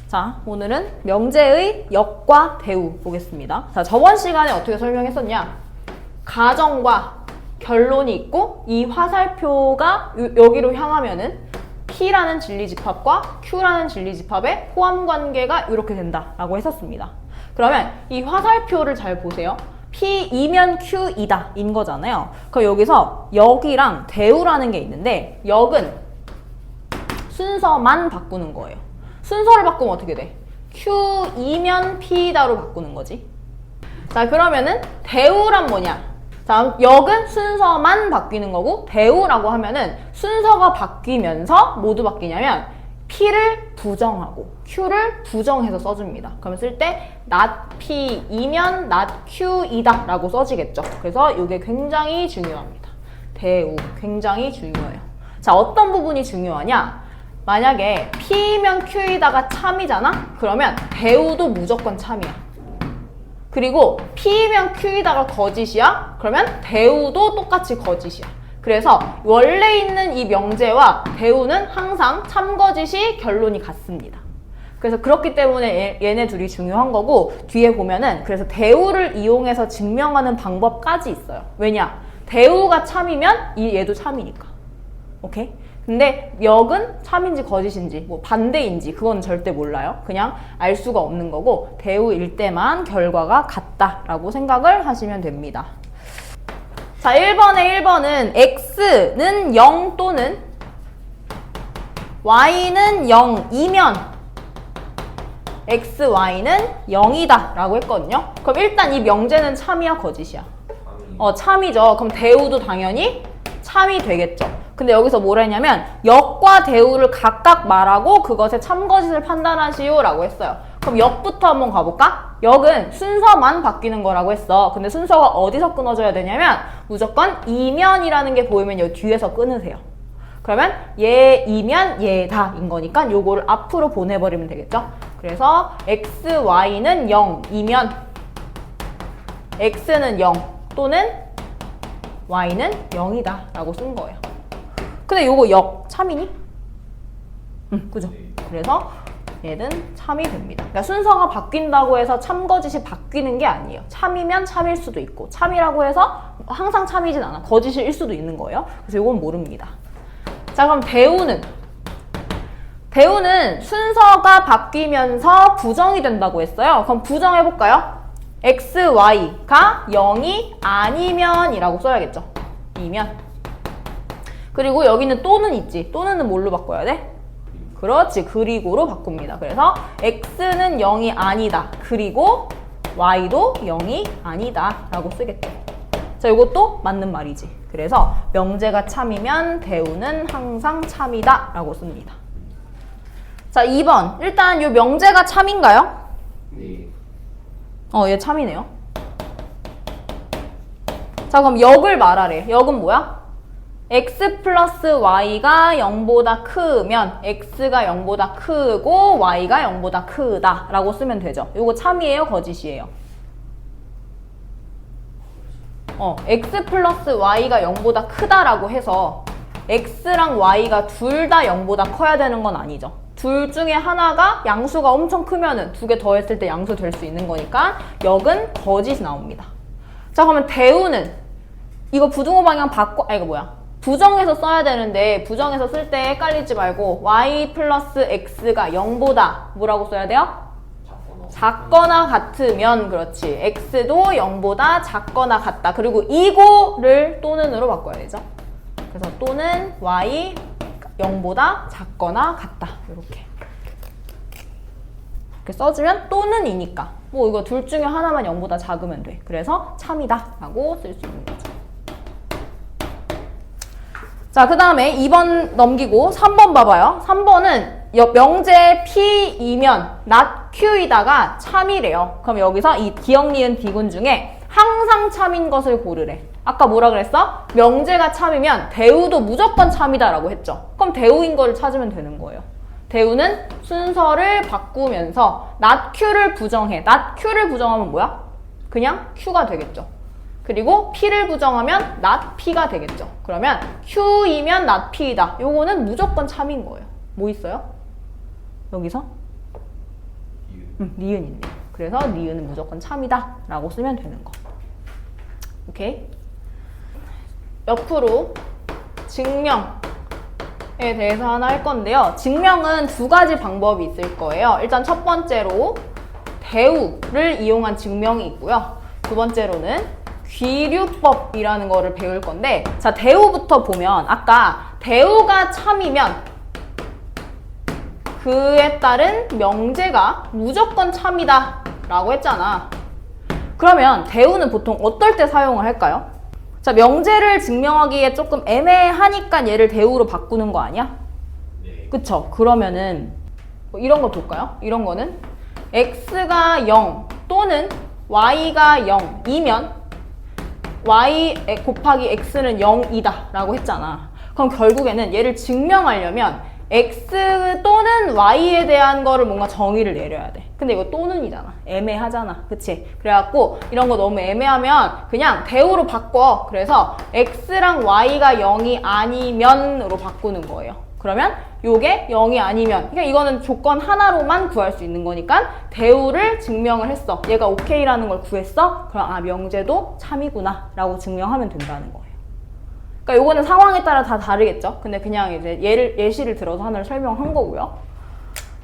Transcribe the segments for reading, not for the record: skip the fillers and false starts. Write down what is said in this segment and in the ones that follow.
자, 오늘은 명제의 역과 대우 보겠습니다. 자, 저번 시간에 어떻게 설명했었냐? 가정과 결론이 있고 이 화살표가 여기로 향하면은 P라는 진리집합과 Q라는 진리집합의 호함관계가 이렇게 된다라고 했었습니다. 그러면 이 화살표를 잘 보세요. P이면 Q이다 인 거잖아요. 그럼 여기서 역이랑 대우라는 게 있는데 역은 순서만 바꾸는 거예요. 순서를 바꾸면 어떻게 돼? Q이면 P다로 바꾸는 거지. 자, 그러면은 대우란 뭐냐? 자, 역은 순서만 바뀌는 거고 대우라고 하면은 순서가 바뀌면서 뭐도 바뀌냐면 P를 부정하고 Q를 부정해서 써줍니다. 그러면 쓸 때 not P이면 not Q이다 라고 써지겠죠. 그래서 이게 굉장히 중요합니다. 대우 굉장히 중요해요. 자, 어떤 부분이 중요하냐? 만약에 P면 Q이다가 참이잖아? 그러면 대우도 무조건 참이야. 그리고 P면 Q이다가 거짓이야? 그러면 대우도 똑같이 거짓이야. 그래서 원래 있는 이 명제와 대우는 항상 참거짓이 결론이 같습니다. 그래서 그렇기 때문에 얘네 둘이 중요한 거고 뒤에 보면은 그래서 대우를 이용해서 증명하는 방법까지 있어요. 왜냐? 대우가 참이면 얘도 참이니까. 오케이? 근데 역은 참인지 거짓인지 뭐 반대인지 그건 절대 몰라요. 그냥 알 수가 없는 거고 대우일 때만 결과가 같다라고 생각을 하시면 됩니다. 자, 1번은 x는 0 또는 y는 0이면 x, y는 0이다 라고 했거든요. 그럼 일단 이 명제는 참이야 거짓이야? 참이죠. 그럼 대우도 당연히 참이 되겠죠. 근데 여기서 뭐라 했냐면 역과 대우를 각각 말하고 그것의 참거짓을 판단하시오 라고 했어요. 그럼 역부터 한번 가볼까? 역은 순서만 바뀌는 거라고 했어. 근데 순서가 어디서 끊어져야 되냐면 무조건 이면이라는 게 보이면 여기 뒤에서 끊으세요. 그러면 얘이면 얘다인 거니까 요거를 앞으로 보내버리면 되겠죠. 그래서 x, y는 0이면 x는 0 또는 y는 0이다 라고 쓴 거예요. 근데 요거 역 참이니? 그죠? 그래서 얘는 참이 됩니다. 그러니까 순서가 바뀐다고 해서 참거짓이 바뀌는 게 아니에요. 참이면 참일 수도 있고 참이라고 해서 항상 참이진 않아. 거짓일 수도 있는 거예요. 그래서 요건 모릅니다. 자, 그럼 대우는 순서가 바뀌면서 부정이 된다고 했어요. 그럼 부정해볼까요? x, y가 0이 아니면 이라고 써야겠죠. 이면. 그리고 여기는 또는 있지. 또는은 뭘로 바꿔야 돼? 그렇지. 그리고로 바꿉니다. 그래서 x는 0이 아니다. 그리고 y도 0이 아니다. 라고 쓰겠죠. 자, 이것도 맞는 말이지. 그래서 명제가 참이면 대우는 항상 참이다. 라고 씁니다. 자, 2번. 일단 이 명제가 참인가요? 네. 얘 참이네요. 자, 그럼 역을 말하래. 역은 뭐야? x 플러스 y가 0보다 크면 x가 0보다 크고 y가 0보다 크다 라고 쓰면 되죠. 이거 참이에요? 거짓이에요? x 플러스 y가 0보다 크다라고 해서 x랑 y가 둘 다 0보다 커야 되는 건 아니죠. 둘 중에 하나가 양수가 엄청 크면은 두 개 더했을 때 양수 될 수 있는 거니까 역은 거짓이 나옵니다. 자, 그러면 대우는 이거 부등호 방향 이거 뭐야? 부정해서 써야 되는데 부정해서 쓸 때 헷갈리지 말고 y 플러스 x가 0보다 뭐라고 써야 돼요? 작거나 같으면 그렇지. x도 0보다 작거나 같다. 그리고 이거를 또는으로 바꿔야 되죠. 그래서 또는 y 0보다 작거나 같다. 이렇게 써주면 또는이니까 뭐 이거 둘 중에 하나만 0보다 작으면 돼. 그래서 참이다 라고 쓸 수 있는 거죠. 자, 그 다음에 2번 넘기고 3번 봐봐요. 3번은 명제 P이면 not Q이다가 참이래요. 그럼 여기서 이 기역, 니은, 디귿 중에 항상 참인 것을 고르래. 아까 뭐라 그랬어? 명제가 참이면 대우도 무조건 참이다라고 했죠. 그럼 대우인 거를 찾으면 되는 거예요. 대우는 순서를 바꾸면서 not Q를 부정해. not Q를 부정하면 뭐야? 그냥 Q가 되겠죠. 그리고 P를 부정하면 not P가 되겠죠. 그러면 Q이면 not P이다. 요거는 무조건 참인 거예요. 뭐 있어요? 여기서? 니은 있네. 그래서 니은은 무조건 참이다 라고 쓰면 되는 거. 오케이? 옆으로 증명에 대해서 하나 할 건데요. 증명은 두 가지 방법이 있을 거예요. 일단 첫 번째로 대우를 이용한 증명이 있고요. 두 번째로는 귀류법이라는 거를 배울 건데, 자, 대우부터 보면 아까 대우가 참이면 그에 따른 명제가 무조건 참이다 라고 했잖아. 그러면 대우는 보통 어떨 때 사용을 할까요? 자, 명제를 증명하기에 조금 애매하니까 얘를 대우로 바꾸는 거 아니야? 네. 그쵸? 그러면은 뭐 이런 거 볼까요? 이런 거는 x가 0 또는 y가 0이면 y 곱하기 x는 0이다 라고 했잖아. 그럼 결국에는 얘를 증명하려면 x 또는 y에 대한 거를 뭔가 정의를 내려야 돼. 근데 이거 또는이잖아. 애매하잖아. 그치? 그래갖고 이런 거 너무 애매하면 그냥 대우로 바꿔. 그래서 x랑 y가 0이 아니면으로 바꾸는 거예요. 그러면 요게 0이 아니면, 그러니까 이거는 조건 하나로만 구할 수 있는 거니까 대우를 증명을 했어. 얘가 오케이라는 걸 구했어? 그럼 아, 명제도 참이구나 라고 증명하면 된다는 거예요. 그러니까 요거는 상황에 따라 다 다르겠죠? 근데 그냥 이제 예시를 들어서 하나를 설명한 거고요.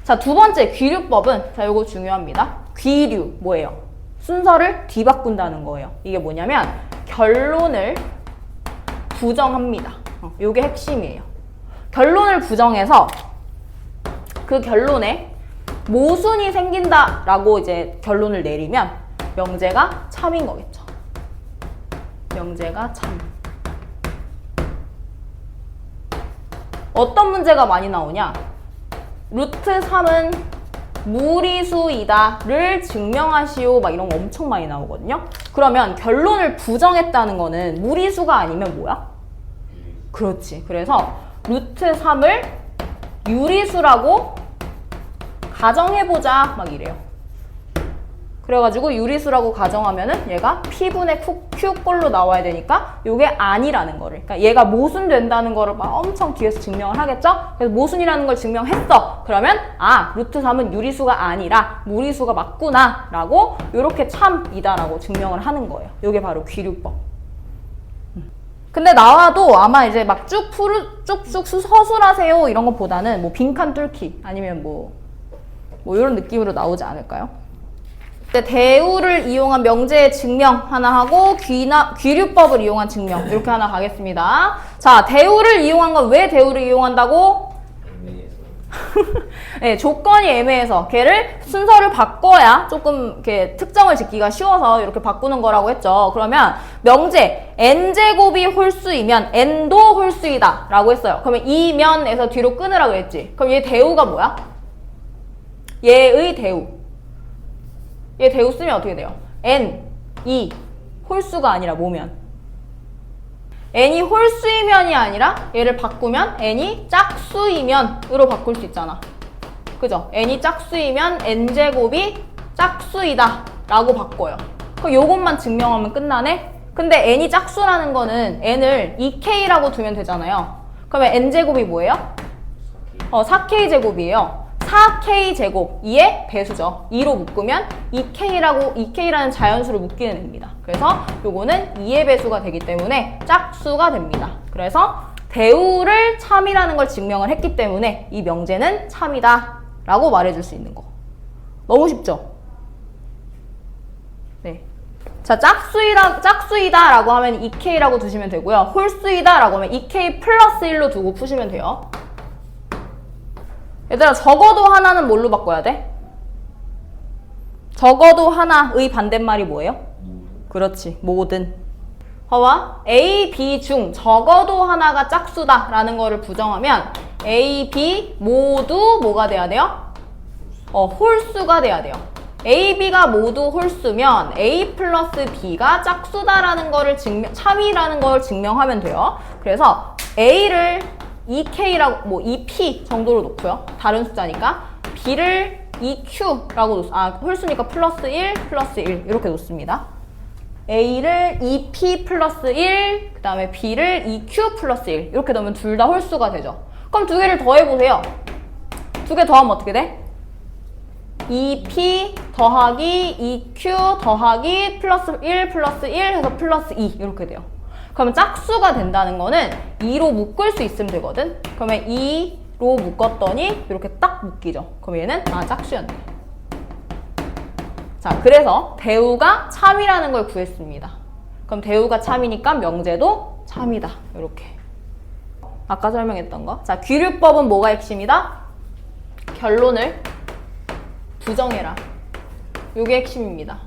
자, 두 번째 귀류법은, 자, 요거 중요합니다. 귀류 뭐예요? 순서를 뒤바꾼다는 거예요. 이게 뭐냐면 결론을 부정합니다. 요게 핵심이에요. 결론을 부정해서 그 결론에 모순이 생긴다라고 이제 결론을 내리면 명제가 참인 거겠죠. 명제가 참. 어떤 문제가 많이 나오냐? 루트 3은 무리수이다를 증명하시오, 막 이런 거 엄청 많이 나오거든요. 그러면 결론을 부정했다는 거는 무리수가 아니면 뭐야? 그렇지. 그래서 루트 3을 유리수라고 가정해보자 막 이래요. 그래가지고 유리수라고 가정하면은 얘가 P분의 Q꼴로 나와야 되니까 이게 아니라는 거를, 그러니까 얘가 모순된다는 거를 막 엄청 뒤에서 증명을 하겠죠? 그래서 모순이라는 걸 증명했어. 그러면 아, 루트 3은 유리수가 아니라 무리수가 맞구나 라고 이렇게 참이다 라고 증명을 하는 거예요. 이게 바로 귀류법. 근데 나와도 아마 이제 막 쭉쭉 서술하세요 이런 것보다는 뭐 빈칸 뚫기 아니면 뭐 이런 느낌으로 나오지 않을까요? 대우를 이용한 명제의 증명 하나 하고 귀류법을 이용한 증명 이렇게 하나 가겠습니다. 자, 대우를 이용한 건 왜 대우를 이용한다고? 네, 조건이 애매해서 걔를 순서를 바꿔야 조금 이렇게 특정을 짓기가 쉬워서 이렇게 바꾸는 거라고 했죠. 그러면 명제 n제곱이 홀수이면 n도 홀수이다 라고 했어요. 그러면 이 면에서 뒤로 끊으라고 했지. 그럼 얘 대우가 뭐야? 얘의 대우. 얘 대우 쓰면 어떻게 돼요? n, 2, 홀수가 아니라 뭐면? n이 홀수이면이 아니라 얘를 바꾸면 n이 짝수이면으로 바꿀 수 있잖아. 그죠? n이 짝수이면 n제곱이 짝수이다 라고 바꿔요. 그럼 요것만 증명하면 끝나네? 근데 n이 짝수라는 거는 n을 2k라고 두면 되잖아요. 그러면 n제곱이 뭐예요? 4k제곱이에요. 4k제곱, 2의 배수죠. 2로 묶으면 2k라는 자연수를 묶이는 애입니다. 그래서 요거는 2의 배수가 되기 때문에 짝수가 됩니다. 그래서 대우를 참이라는 걸 증명을 했기 때문에 이 명제는 참이다 라고 말해줄 수 있는 거. 너무 쉽죠? 네. 자, 짝수이다 라고 하면 2k라고 두시면 되고요. 홀수이다 라고 하면 2k 플러스 1로 두고 푸시면 돼요. 얘들아, 적어도 하나는 뭘로 바꿔야 돼? 적어도 하나의 반대말이 뭐예요? 그렇지, 모든. 봐봐, A, B 중 적어도 하나가 짝수다 라는 거를 부정하면 A, B 모두 뭐가 돼야 돼요? 홀수가 돼야 돼요. A, B가 모두 홀수면 A 플러스 B가 짝수다라는 거를 참이라는 걸 증명하면 돼요. 그래서 A를 2K라고, 2P 정도로 놓고요. 다른 숫자니까. B를 2Q라고 홀수니까 플러스 1, 플러스 1 이렇게 놓습니다. A를 2P 플러스 1, 그 다음에 B를 2Q 플러스 1 이렇게 넣으면 둘 다 홀수가 되죠. 그럼 두 개를 더해보세요. 두 개 더하면 어떻게 돼? 2P 더하기 2Q 더하기 플러스 1 플러스 1 해서 플러스 2 이렇게 돼요. 그러면 짝수가 된다는 거는 2로 묶을 수 있으면 되거든. 그러면 2로 묶었더니 이렇게 딱 묶이죠. 그럼 얘는 짝수였네. 자, 그래서 대우가 참이라는 걸 구했습니다. 그럼 대우가 참이니까 명제도 참이다. 이렇게. 아까 설명했던 거. 자, 귀류법은 뭐가 핵심이다? 결론을 부정해라. 이게 핵심입니다.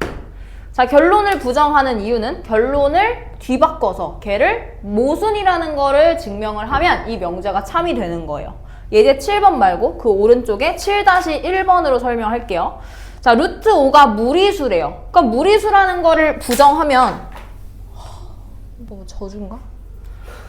자, 결론을 부정하는 이유는 결론을 뒤바꿔서 걔를 모순이라는 거를 증명을 하면 이 명제가 참이 되는 거예요. 예제 7번 말고 그 오른쪽에 7-1번으로 설명할게요. 자, 루트 5가 무리수래요. 그러니까 무리수라는 거를 부정하면 뭐 저주인가?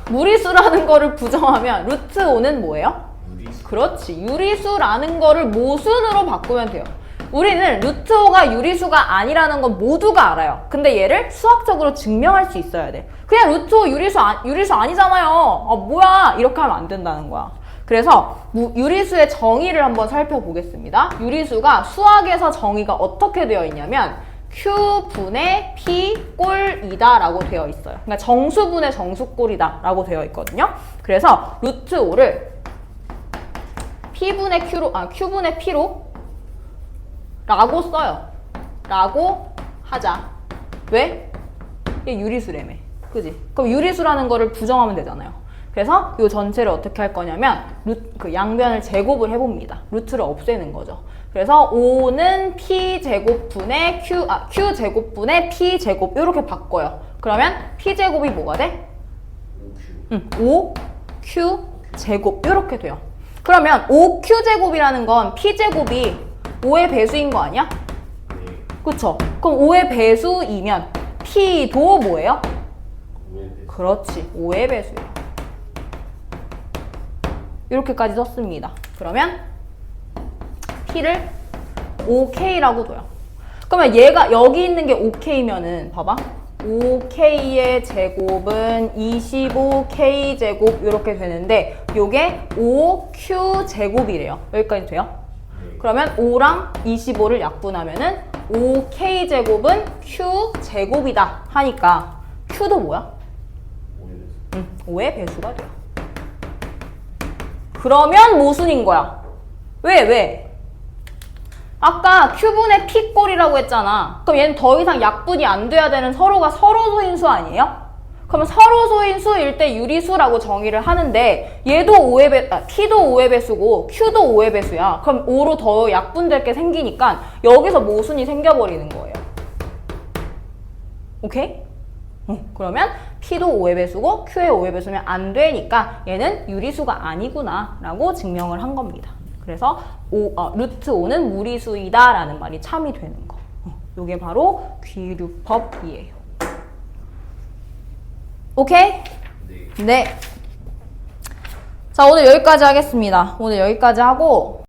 무리수라는 거를 부정하면 루트 5는 뭐예요? 유리수. 그렇지. 유리수라는 거를 모순으로 바꾸면 돼요. 우리는 루트 5가 유리수가 아니라는 건 모두가 알아요. 근데 얘를 수학적으로 증명할 수 있어야 돼. 그냥 루트 5 유리수 아니잖아요. 뭐야. 이렇게 하면 안 된다는 거야. 그래서 유리수의 정의를 한번 살펴보겠습니다. 유리수가 수학에서 정의가 어떻게 되어 있냐면 Q분의 P 꼴이다 라고 되어 있어요. 그러니까 정수분의 정수꼴이다 라고 되어 있거든요. 그래서 루트 5를 P분의 Q분의 P로 라고 써요. 라고 하자. 왜? 이게 유리수래매. 그지? 그럼 유리수라는 거를 부정하면 되잖아요. 그래서 이 전체를 어떻게 할 거냐면 그 양변을 제곱을 해봅니다. 루트를 없애는 거죠. 그래서 5는 P제곱분의 Q제곱분의 P제곱 이렇게 바꿔요. 그러면 P제곱이 뭐가 돼? 5Q제곱 이렇게 돼요. 그러면 5Q제곱이라는 건 P제곱이 5의 배수인 거 아니야? 네. 그쵸? 그럼 5의 배수이면 P도 뭐예요? 5의 배수. 그렇지. 5의 배수예요. 이렇게까지 썼습니다. 그러면 P를 5K라고 둬요. 그러면 얘가 여기 있는 게 5K면은 봐봐. 5K의 제곱은 25K 제곱 이렇게 되는데 요게 5Q 제곱이래요. 여기까지 돼요? 네. 그러면 5랑 25를 약분하면은 5K 제곱은 Q 제곱이다 하니까 Q도 뭐야? 5의 배수. 5의 배수가 돼요. 그러면 모순인 거야. 왜? 아까 Q분의 P꼴이라고 했잖아. 그럼 얘는 더 이상 약분이 안 돼야 되는 서로가 서로 소인수 아니에요? 그러면 서로 소인수일 때 유리수라고 정의를 하는데 얘도 T도 5의 배수고 Q도 5의 배수야. 그럼 5로 더 약분될 게 생기니까 여기서 모순이 생겨버리는 거예요. 오케이? 그러면 P도 5의 배수고 Q의 5의 배수면 안 되니까 얘는 유리수가 아니구나 라고 증명을 한 겁니다. 그래서 루트 5는 무리수이다 라는 말이 참이 되는 거. 이게 바로 귀류법이에요. 오케이? 네. 네. 자, 오늘 여기까지 하겠습니다. 오늘 여기까지 하고